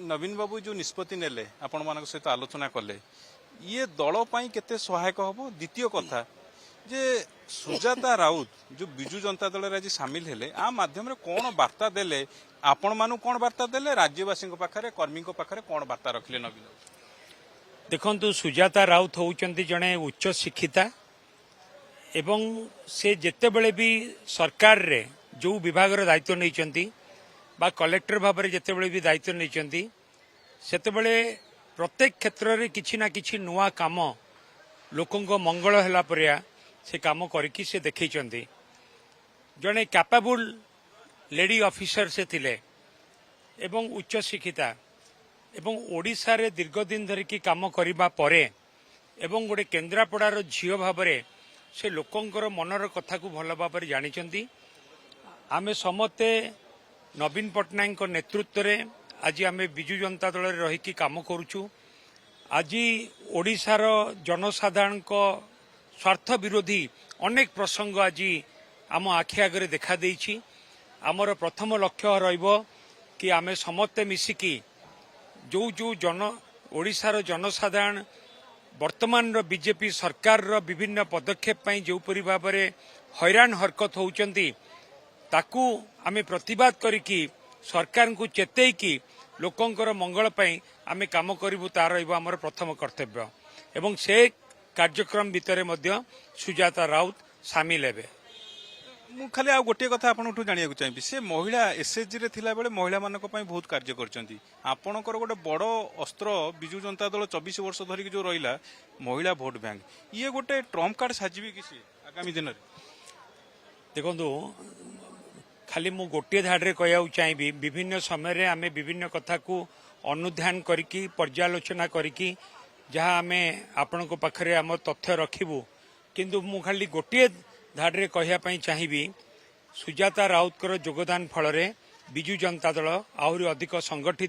नवीन बाबू जो निष्पत्ति नेले आपण मान सहित आलोचना कले ये दल पाई केते सहायक हम द्वितीय कथा जे सुजाता राउत जो बिजु जनता दल आज सामिल हेले आ माध्यम रे कौन वार्ता देले आपण मानु कौन वार्ता देले राज्यवासी पाखरे कर्मी पाखरे कौन वार्ता रखले नवीन देखंतु सुजाता राउत होउचंती जणे उच्च शिक्षिता एवं से जेतेबेले भी सरकार रे जो विभाग रे दायित्व नैचंती बा कलेक्टर भाव में जेतेबेले भी दायित्व नैचंती सेतेबेले प्रत्येक क्षेत्र रे किछि ना किछि नुआ काम लोकंक मंगल हैला परिया से काम करके से देखैचंती जणे कैपेबल लेडी ऑफिसर से थिले एवं उच्च शिक्षिता एवं ओडिशा रे दीर्घ दिन धरिकी काम करिबा परे एवं गोटे केन्द्रापड़ार झील भाव में से लोकंकर मनर कथा को भल भाव में जानिचंती आमे समते नवीन पट्टनायक नेतृत्व रे आज आमे बिजु जनता दल रे रही काम करुचु आज ओडिशार जनसाधारण स्वार्थ विरोधी अनेक प्रसंग आज आम आखि आगे देखा देइछि आमर प्रथम लक्ष्य रहिबो कि आमे समते मिसिकी जो जो जन ओडिशार जनसाधारण वर्तमान बीजेपी सरकार विभिन्न पदक्षेप जो परि भाव में हैरान हरकत होउचंती ताकू आमे प्रतिवाद करिकी सरकार को चेतैकी लोकंकर मंगल पई आमे काम करिवु तार रहिबो हमर प्रथम कर्तव्य एवं से कार्यक्रम भितर मध्य सुजाता राउत सामिल हेबे मु खाली आ गोटे कथा आपठू जानिया चाहिए से महिला एसएचजी रे थिला बेले महिला मानक पई बहुत कार्य करचंती आपणकर गोटे बड़ अस्त्र बिजु जनता दल 24 वर्ष धरिक जो रहिला महिला भोट बैंक ये गोटे ट्रम्प कार्ड साजिबी किसी आगामी दिन रे देखंतु खाली मु गोटे धाड़े कहू चाहिए विभिन्न समय रे आमे विभिन्न कथा को अनुध्यान करिकी पर्यालोचना करिकी जहाँ आमे आपण को पाखरे आम तथ्य रखिबू किंतु मु खाली गोटे धाड़े कहवाई चाहिए सुजाता राउतकर योगदान फल बिजु जनता दल आहरी अधिक संगठित